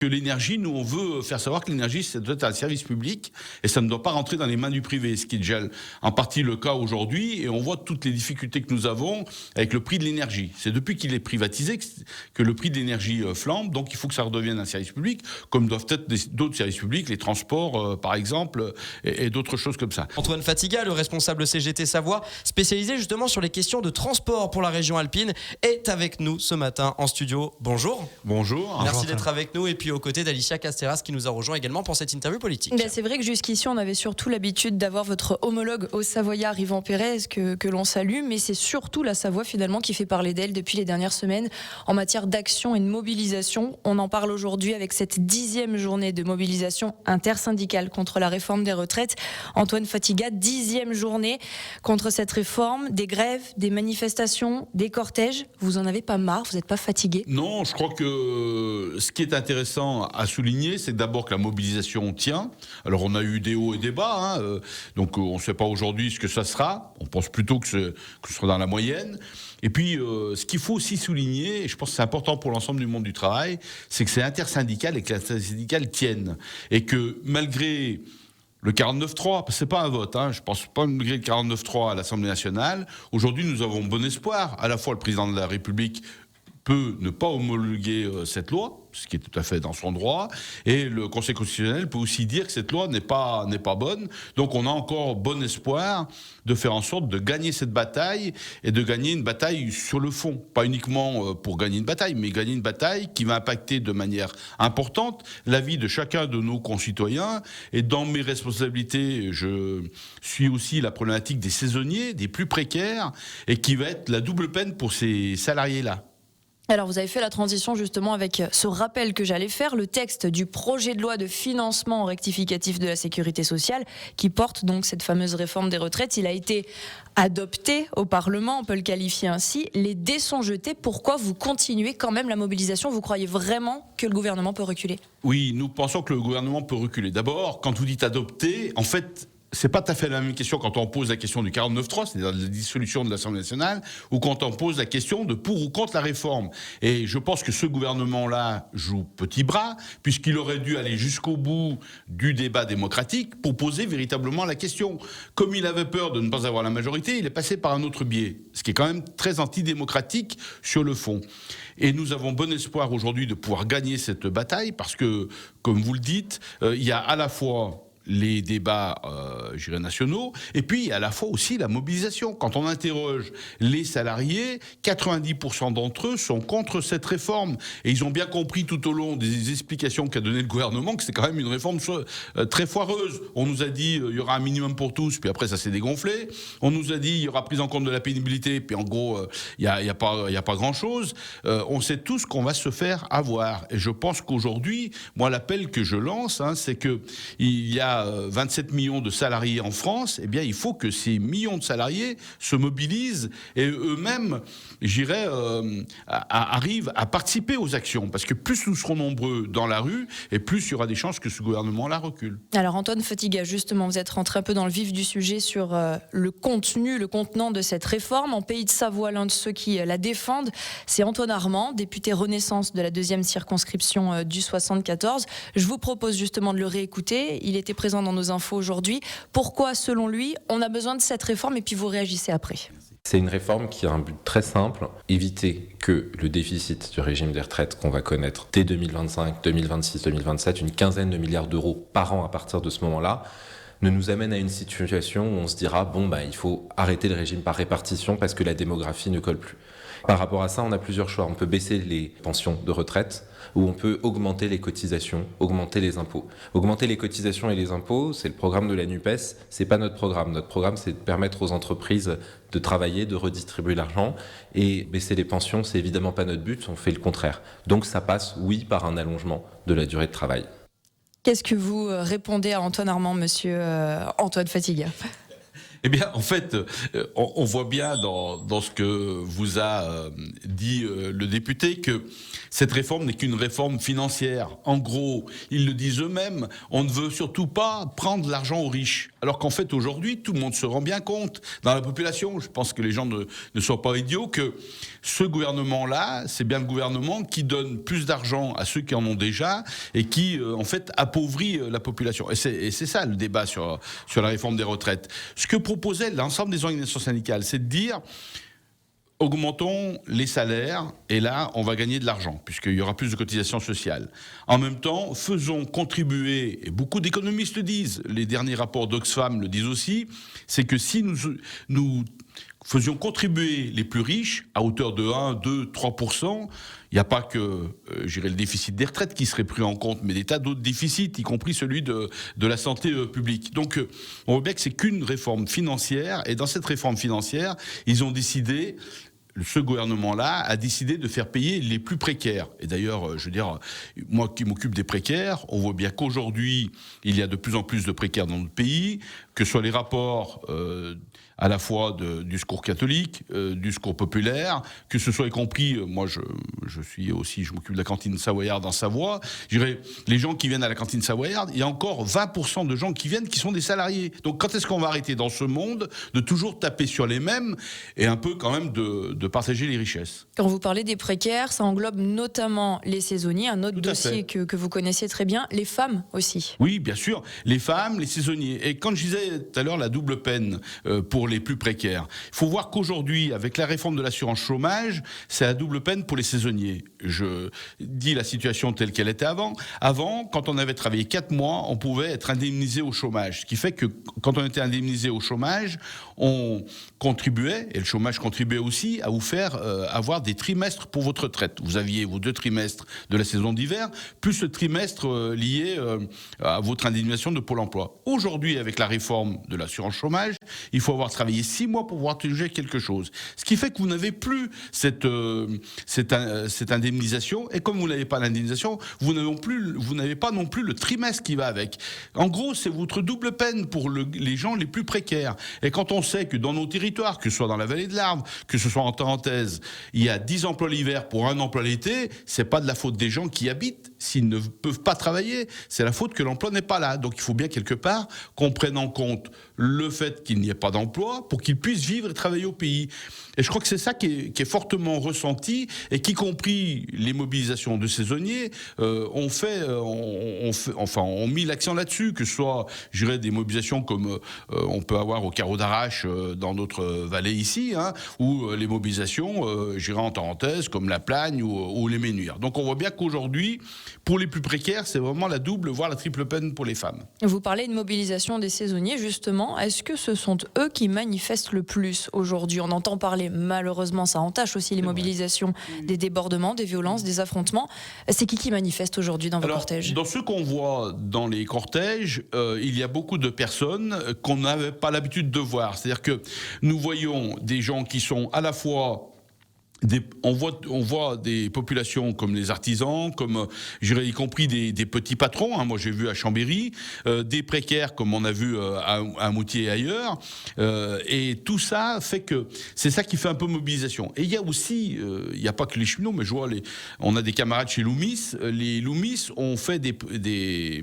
Que l'énergie, nous, on veut faire savoir que l'énergie, ça doit être un service public et ça ne doit pas rentrer dans les mains du privé, ce qui est déjà en partie le cas aujourd'hui. Et on voit toutes les difficultés que nous avons avec le prix de l'énergie. C'est depuis qu'il est privatisé que le prix de l'énergie flambe. Donc, il faut que ça redevienne un service public, comme doivent être d'autres services publics, les transports, par exemple, et d'autres choses comme ça. Antoine Fatiga, le responsable CGT Savoie, spécialisé justement sur les questions de transport pour la région alpine, est avec nous ce matin en studio. Bonjour. Bonjour. Merci d'être avec nous. Et puis aux côtés d'Alicia Casteras qui nous a rejoint également pour cette interview politique. C'est vrai que jusqu'ici on avait surtout l'habitude d'avoir votre homologue au Savoyard Yvan Pérez que l'on salue, mais c'est surtout la Savoie finalement qui fait parler d'elle depuis les dernières semaines en matière d'action et de mobilisation. On en parle aujourd'hui avec cette 10e journée de mobilisation intersyndicale contre la réforme des retraites. Antoine Fatiga, 10e journée contre cette réforme, des grèves, des manifestations, des cortèges. Vous en avez pas marre? Vous n'êtes pas fatigué? Non, je crois que ce qui est intéressant à souligner, c'est d'abord que la mobilisation tient. Alors on a eu des hauts et des bas, donc on ne sait pas aujourd'hui ce que ça sera. On pense plutôt que ce sera dans la moyenne. Et puis ce qu'il faut aussi souligner, et je pense que c'est important pour l'ensemble du monde du travail, c'est que c'est intersyndical et que l'intersyndicale tienne. Et que malgré le 49-3, c'est pas un vote, je pense pas malgré le 49-3 à l'Assemblée nationale, aujourd'hui nous avons bon espoir. À la fois le président de la République peut ne pas homologuer cette loi, ce qui est tout à fait dans son droit, et le Conseil constitutionnel peut aussi dire que cette loi n'est pas bonne. Donc on a encore bon espoir de faire en sorte de gagner cette bataille, et de gagner une bataille sur le fond. Pas uniquement pour gagner une bataille, mais gagner une bataille qui va impacter de manière importante la vie de chacun de nos concitoyens. Et dans mes responsabilités, je suis aussi la problématique des saisonniers, des plus précaires, et qui va être la double peine pour ces salariés-là. Alors vous avez fait la transition justement avec ce rappel que j'allais faire, le texte du projet de loi de financement rectificatif de la sécurité sociale qui porte donc cette fameuse réforme des retraites. Il a été adopté au Parlement, on peut le qualifier ainsi. Les dés sont jetés. Pourquoi vous continuez quand même la mobilisation? Vous croyez vraiment que le gouvernement peut reculer? Oui, nous pensons que le gouvernement peut reculer. D'abord, quand vous dites adopter, en fait, c'est pas tout à fait la même question quand on pose la question du 49.3, c'est-à-dire de la dissolution de l'Assemblée nationale, ou quand on pose la question de pour ou contre la réforme. Et je pense que ce gouvernement-là joue petit bras, puisqu'il aurait dû aller jusqu'au bout du débat démocratique pour poser véritablement la question. Comme il avait peur de ne pas avoir la majorité, il est passé par un autre biais, ce qui est quand même très antidémocratique sur le fond. Et nous avons bon espoir aujourd'hui de pouvoir gagner cette bataille, parce que, comme vous le dites, il y a à la fois les débats nationaux, et puis à la fois aussi la mobilisation. Quand on interroge les salariés, 90% d'entre eux sont contre cette réforme. Et ils ont bien compris tout au long des explications qu'a donné le gouvernement que c'est quand même une réforme très foireuse. On nous a dit il y aura un minimum pour tous, puis après ça s'est dégonflé. On nous a dit il y aura prise en compte de la pénibilité, puis en gros il y a pas grand-chose. On sait tous qu'on va se faire avoir. Et je pense qu'aujourd'hui, moi l'appel que je lance, c'est que il y a 27 millions de salariés en France, eh bien, il faut que ces millions de salariés se mobilisent et eux-mêmes, arrivent à participer aux actions. Parce que plus nous serons nombreux dans la rue, et plus il y aura des chances que ce gouvernement-là recule. Alors Antoine Fatiga, justement, vous êtes rentré un peu dans le vif du sujet sur le contenu, le contenant de cette réforme. En Pays de Savoie, l'un de ceux qui la défendent, c'est Antoine Armand, député Renaissance de la 2e circonscription du 74. Je vous propose justement de le réécouter. Il était présent dans nos infos aujourd'hui. Pourquoi, selon lui, on a besoin de cette réforme? Et puis vous réagissez après. C'est une réforme qui a un but très simple, éviter que le déficit du régime des retraites qu'on va connaître dès 2025, 2026, 2027, une quinzaine de milliards d'euros par an à partir de ce moment-là, ne nous amène à une situation où on se dira il faut arrêter le régime par répartition parce que la démographie ne colle plus. Par rapport à ça, on a plusieurs choix. On peut baisser les pensions de retraite ou on peut augmenter les cotisations, augmenter les impôts. Augmenter les cotisations et les impôts, c'est le programme de la NUPES, c'est pas notre programme. Notre programme, c'est de permettre aux entreprises de travailler, de redistribuer l'argent, et baisser les pensions, c'est évidemment pas notre but, on fait le contraire. Donc ça passe, oui, par un allongement de la durée de travail. Qu'est-ce que vous répondez à Antoine Armand, monsieur Antoine Fatiga? Eh bien, en fait, on voit bien dans ce que vous a dit le député que cette réforme n'est qu'une réforme financière. En gros, ils le disent eux-mêmes, on ne veut surtout pas prendre l'argent aux riches. Alors qu'en fait, aujourd'hui, tout le monde se rend bien compte dans la population, je pense que les gens ne sont pas idiots, que ce gouvernement-là, c'est bien le gouvernement qui donne plus d'argent à ceux qui en ont déjà et qui, en fait, appauvrit la population. Et c'est ça le débat sur la réforme des retraites. Ce que proposait l'ensemble des organisations syndicales, c'est de dire augmentons les salaires et là, on va gagner de l'argent puisqu'il y aura plus de cotisations sociales. En même temps, faisons contribuer, et beaucoup d'économistes le disent, les derniers rapports d'Oxfam le disent aussi, c'est que si nous faisions contribuer les plus riches à hauteur de 1, 2, 3%, il n'y a pas que le déficit des retraites qui serait pris en compte, mais des tas d'autres déficits, y compris celui de la santé publique. Donc on voit bien que c'est qu'une réforme financière, et dans cette réforme financière, ils ont décidé, ce gouvernement-là a décidé de faire payer les plus précaires. Et d'ailleurs, je veux dire, moi qui m'occupe des précaires, on voit bien qu'aujourd'hui, il y a de plus en plus de précaires dans notre pays, que ce soit les rapports à la fois du secours catholique, du secours populaire, que ce soit y compris, moi je m'occupe de la cantine savoyarde en Savoie, je dirais, les gens qui viennent à la cantine savoyarde, il y a encore 20% de gens qui viennent qui sont des salariés. Donc quand est-ce qu'on va arrêter dans ce monde de toujours taper sur les mêmes et un peu quand même de partager les richesses? Quand vous parlez des précaires, ça englobe notamment les saisonniers, un autre dossier que vous connaissez très bien, les femmes aussi. Oui, bien sûr, les femmes, les saisonniers. Et quand je disais tout à l'heure la double peine pour les plus précaires, il faut voir qu'aujourd'hui, avec la réforme de l'assurance chômage, c'est la double peine pour les saisonniers. Je dis la situation telle qu'elle était avant. Avant, quand on avait travaillé 4 mois, on pouvait être indemnisé au chômage. Ce qui fait que quand on était indemnisé au chômage, on contribuait, et le chômage contribuait aussi, à vous faire avoir des trimestres pour votre retraite. Vous aviez vos 2 trimestres de la saison d'hiver, plus le trimestre lié à votre indemnisation de Pôle emploi. Aujourd'hui, avec la réforme de l'assurance chômage, il faut avoir travaillé 6 mois pour pouvoir toucher quelque chose. Ce qui fait que vous n'avez plus cette indemnisation, et comme vous n'avez pas l'indemnisation, vous n'avez pas non plus le trimestre qui va avec. En gros, c'est votre double peine pour les gens les plus précaires. Et quand on sait que dans nos territoires, que ce soit dans la vallée de l'Arve, que ce soit en Tarentaise, il y a 10 emplois l'hiver pour 1 emploi l'été, c'est pas de la faute des gens qui y habitent. S'ils ne peuvent pas travailler, c'est la faute que l'emploi n'est pas là. Donc il faut bien quelque part qu'on prenne en compte le fait qu'il n'y ait pas d'emploi pour qu'ils puissent vivre et travailler au pays. Et je crois que c'est ça qui est fortement ressenti, et qu'y compris les mobilisations de saisonniers ont mis l'accent là-dessus, que ce soit, je dirais, des mobilisations comme on peut avoir au Carreau d'Arrache dans notre vallée ici, ou les mobilisations, je dirais, en Tarentaise, comme la Plagne ou les Ménuires. Donc on voit bien qu'aujourd'hui, pour les plus précaires, c'est vraiment la double, voire la triple peine pour les femmes. Vous parlez de mobilisation des saisonniers, justement. Est-ce que ce sont eux qui manifestent le plus aujourd'hui? On entend parler, malheureusement, ça entache aussi les mobilisations, des débordements, des violences, des affrontements. C'est qui manifeste aujourd'hui dans vos cortèges? Dans ceux qu'on voit dans les cortèges, il y a beaucoup de personnes qu'on n'avait pas l'habitude de voir. C'est-à-dire que nous voyons des gens qui sont à la fois... On voit des populations comme les artisans, comme, je dirais, y compris des petits patrons. Moi, j'ai vu à Chambéry, des précaires, comme on a vu à Moutier et ailleurs. Et tout ça fait que c'est ça qui fait un peu mobilisation. Et il y a aussi, il n'y a pas que les cheminots, mais je vois on a des camarades chez Loomis. Les Loomis ont fait des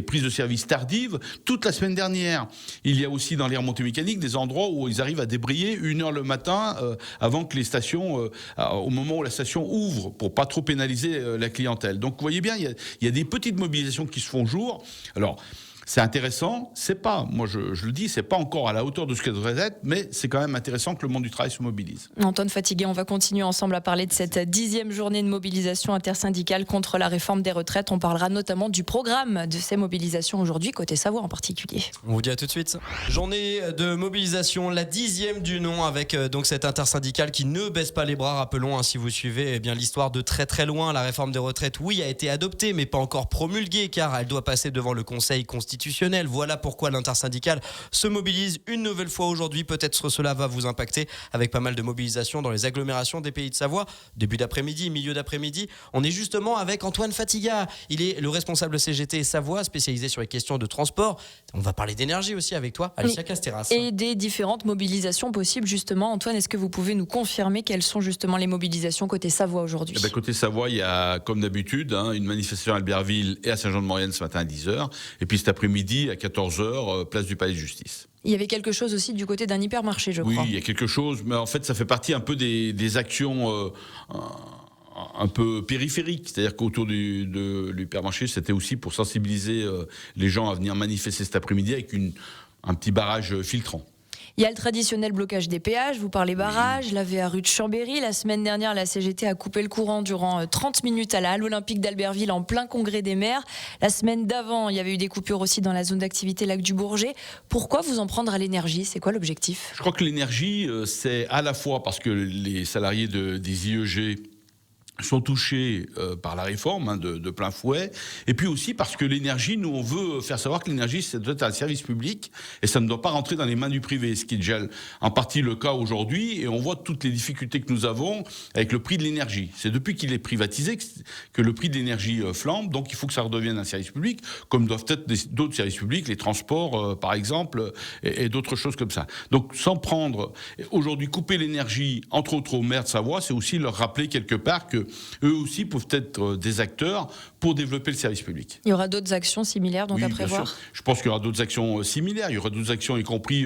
prises de service tardives toute la semaine dernière. Il y a aussi dans les remontées mécaniques des endroits où ils arrivent à débrayer 1 heure le matin avant que les stations au moment où la station ouvre, pour pas trop pénaliser la clientèle. Donc vous voyez bien, il y a des petites mobilisations qui se font jour. Alors c'est intéressant, c'est pas, moi je le dis, c'est pas encore à la hauteur de ce qu'elle devrait être, mais c'est quand même intéressant que le monde du travail se mobilise. Antoine Fatigué, on va continuer ensemble à parler de cette 10e journée de mobilisation intersyndicale contre la réforme des retraites. On parlera notamment du programme de ces mobilisations aujourd'hui, côté Savoie en particulier. On vous dit à tout de suite. Journée de mobilisation, la 10e du nom, avec donc cette intersyndicale qui ne baisse pas les bras. Rappelons, si vous suivez bien l'histoire de très très loin, la réforme des retraites, oui, a été adoptée, mais pas encore promulguée, car elle doit passer devant le Conseil constitutionnel institutionnelle. Voilà pourquoi l'intersyndicale se mobilise une nouvelle fois aujourd'hui. Peut-être que cela va vous impacter avec pas mal de mobilisation dans les agglomérations des Pays de Savoie. Début d'après-midi, milieu d'après-midi. On est justement avec Antoine Fatiga. Il est le responsable CGT Savoie, spécialisé sur les questions de transport. On va parler d'énergie aussi avec toi, Alicia Casteras. Et des différentes mobilisations possibles, justement. Antoine, est-ce que vous pouvez nous confirmer quelles sont justement les mobilisations côté Savoie aujourd'hui ? Côté Savoie, il y a, comme d'habitude, une manifestation à Albertville et à Saint-Jean-de-Maurienne ce matin à 10h. Et puis cet après-midi, à 14h, place du Palais de Justice. Il y avait quelque chose aussi du côté d'un hypermarché, je crois. Oui, il y a quelque chose, mais en fait, ça fait partie un peu des actions un peu périphériques. C'est-à-dire qu'autour de l'hypermarché, c'était aussi pour sensibiliser les gens à venir manifester cet après-midi avec un petit barrage filtrant. Il y a le traditionnel blocage des péages, vous parlez barrage, la VA rue de Chambéry. La semaine dernière, la CGT a coupé le courant durant 30 minutes à la Halle Olympique d'Albertville en plein congrès des maires. La semaine d'avant, il y avait eu des coupures aussi dans la zone d'activité Lac du Bourget. Pourquoi vous en prendre à l'énergie ? C'est quoi l'objectif ? Je crois que l'énergie, c'est à la fois parce que les salariés des IEG sont touchés par la réforme de plein fouet, et puis aussi parce que l'énergie, nous on veut faire savoir que l'énergie ça doit être un service public et ça ne doit pas rentrer dans les mains du privé, ce qui est déjà en partie le cas aujourd'hui, et on voit toutes les difficultés que nous avons avec le prix de l'énergie. C'est depuis qu'il est privatisé que le prix de l'énergie flambe, donc il faut que ça redevienne un service public, comme doivent être d'autres services publics, les transports par exemple, et d'autres choses comme ça. Donc sans prendre, aujourd'hui couper l'énergie, entre autres aux maires de Savoie, c'est aussi leur rappeler quelque part que eux aussi peuvent être des acteurs pour développer le service public. Il y aura d'autres actions similaires donc à prévoir ? Bien sûr. Je pense qu'il y aura d'autres actions similaires. Il y aura d'autres actions, y compris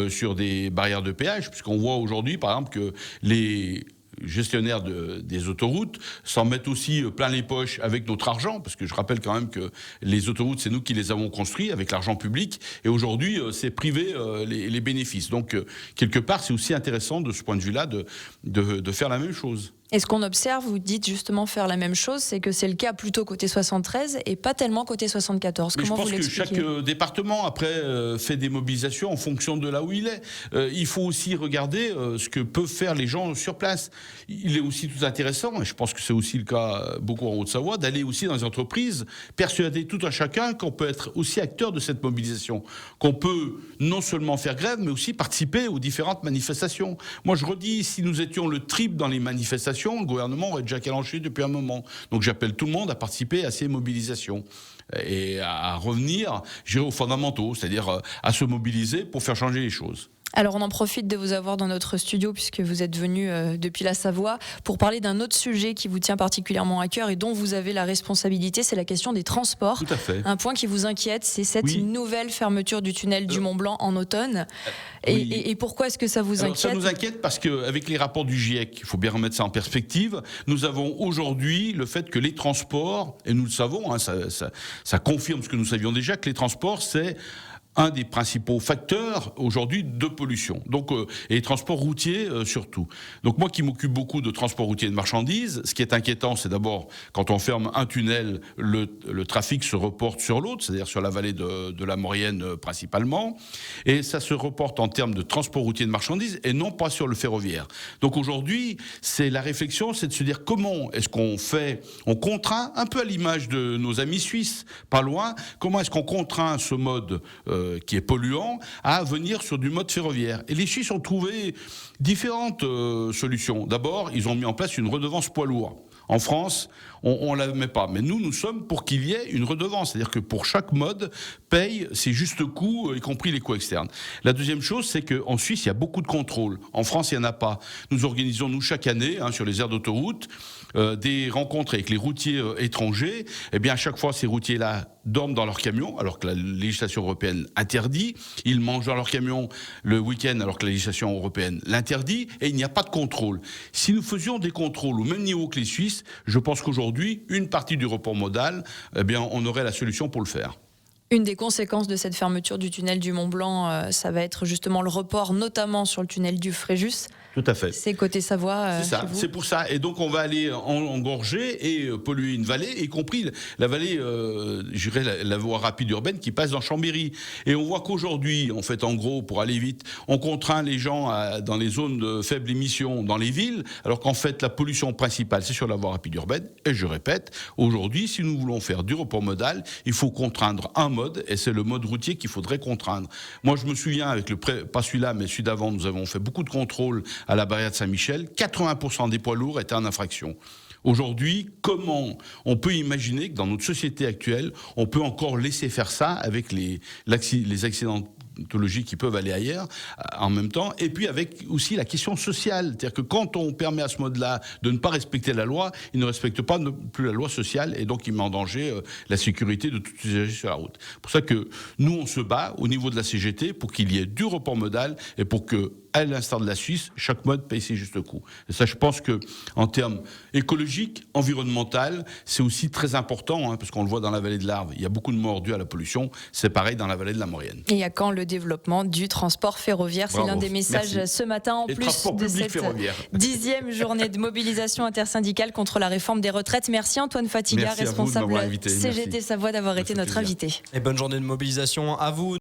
sur des barrières de péage, puisqu'on voit aujourd'hui, par exemple, que les gestionnaires des autoroutes s'en mettent aussi plein les poches avec notre argent, parce que je rappelle quand même que les autoroutes, c'est nous qui les avons construites avec l'argent public, et aujourd'hui, c'est privé les bénéfices. Donc, quelque part, c'est aussi intéressant de ce point de vue-là de faire la même chose. Et ce qu'on observe, vous dites justement faire la même chose, c'est que c'est le cas plutôt côté 73 et pas tellement côté 74. Mais Comment vous l'expliquez ? Je pense que chaque département, après, fait des mobilisations en fonction de là où il est. Il faut aussi regarder ce que peuvent faire les gens sur place. Il est aussi tout intéressant, et je pense que c'est aussi le cas beaucoup en Haute-Savoie, d'aller aussi dans les entreprises, persuader tout un chacun qu'on peut être aussi acteur de cette mobilisation, qu'on peut non seulement faire grève, mais aussi participer aux différentes manifestations. Moi, je redis, si nous étions le triple dans les manifestations, le gouvernement aurait déjà calanché depuis un moment. Donc j'appelle tout le monde à participer à ces mobilisations et à revenir, aux fondamentaux, c'est-à-dire à se mobiliser pour faire changer les choses. Alors on en profite de vous avoir dans notre studio puisque vous êtes venu depuis la Savoie pour parler d'un autre sujet qui vous tient particulièrement à cœur et dont vous avez la responsabilité, c'est la question des transports. Tout à fait. Un point qui vous inquiète, c'est cette nouvelle fermeture du tunnel du Mont-Blanc en automne. Et pourquoi est-ce que ça vous inquiète ? Ça nous inquiète parce qu'avec les rapports du GIEC, il faut bien remettre ça en perspective, nous avons aujourd'hui le fait que les transports, et nous le savons, ça confirme ce que nous savions déjà, que les transports, c'est un des principaux facteurs aujourd'hui de pollution. Donc, et les transports routiers surtout. Donc moi qui m'occupe beaucoup de transport routier de marchandises, ce qui est inquiétant, c'est d'abord quand on ferme un tunnel, le trafic se reporte sur l'autre, c'est-à-dire sur la vallée de la Maurienne principalement, et ça se reporte en termes de transport routier de marchandises et non pas sur le ferroviaire. Donc aujourd'hui, c'est la réflexion, c'est de se dire comment est-ce on contraint, un peu à l'image de nos amis suisses, pas loin, comment est-ce qu'on contraint ce mode qui est polluant, à venir sur du mode ferroviaire. Et les Suisses ont trouvé différentes solutions. D'abord, ils ont mis en place une redevance poids lourd. En France, on ne la met pas. Mais nous sommes pour qu'il y ait une redevance. C'est-à-dire que pour chaque mode, paye ses justes coûts, y compris les coûts externes. La deuxième chose, c'est qu'en Suisse, il y a beaucoup de contrôles. En France, il n'y en a pas. Nous organisons, chaque année, sur les aires d'autoroute, des rencontres avec les routiers étrangers. Eh bien, à chaque fois, ces routiers-là dorment dans leur camion, alors que la législation européenne interdit. Ils mangent dans leur camion le week-end, alors que la législation européenne l'interdit. Et il n'y a pas de contrôle. Si nous faisions des contrôles au même niveau que les Suisses, je pense qu'aujourd'hui, une partie du report modal, eh bien, on aurait la solution pour le faire. Une des conséquences de cette fermeture du tunnel du Mont-Blanc, ça va être justement le report, notamment sur le tunnel du Fréjus. Tout à fait. C'est côté Savoie. C'est ça, chez vous. c'est pour ça. Et donc on va aller engorger et polluer une vallée, y compris la vallée, je dirais la voie rapide urbaine qui passe dans Chambéry. Et on voit qu'aujourd'hui, en fait, en gros, pour aller vite, on contraint les gens dans les zones de faible émission, dans les villes, alors qu'en fait la pollution principale c'est sur la voie rapide urbaine. Et je répète, aujourd'hui, si nous voulons faire du report modal, il faut contraindre un mode, et c'est le mode routier qu'il faudrait contraindre. Moi, je me souviens avec pas celui-là, mais celui d'avant, nous avons fait beaucoup de contrôles à la barrière de Saint-Michel, 80% des poids lourds étaient en infraction. Aujourd'hui, comment on peut imaginer que dans notre société actuelle, on peut encore laisser faire ça avec les accidentologies qui peuvent aller ailleurs en même temps, et puis avec aussi la question sociale, c'est-à-dire que quand on permet à ce mode-là de ne pas respecter la loi, il ne respecte pas plus la loi sociale, et donc il met en danger la sécurité de tous les usagers sur la route. C'est pour ça que nous, on se bat au niveau de la CGT pour qu'il y ait du report modal et pour que, à l'instar de la Suisse, chaque mode paye ses justes coûts. Et ça, je pense que, en termes écologiques, environnemental, c'est aussi très important, parce qu'on le voit dans la vallée de l'Arve, il y a beaucoup de morts dues à la pollution. C'est pareil dans la vallée de la Maurienne. Et il y a quand le développement du transport ferroviaire, c'est Bravo. l'un des messages Merci. ce matin, en Et plus transport de public cette ferroviaire. 10e journée de mobilisation intersyndicale contre la réforme des retraites. Merci Antoine Fatiga, Merci à vous de responsable m'avoir invité. CGT Merci. Savoie, d'avoir Ça été fait notre plaisir. invité. Et bonne journée de mobilisation à vous.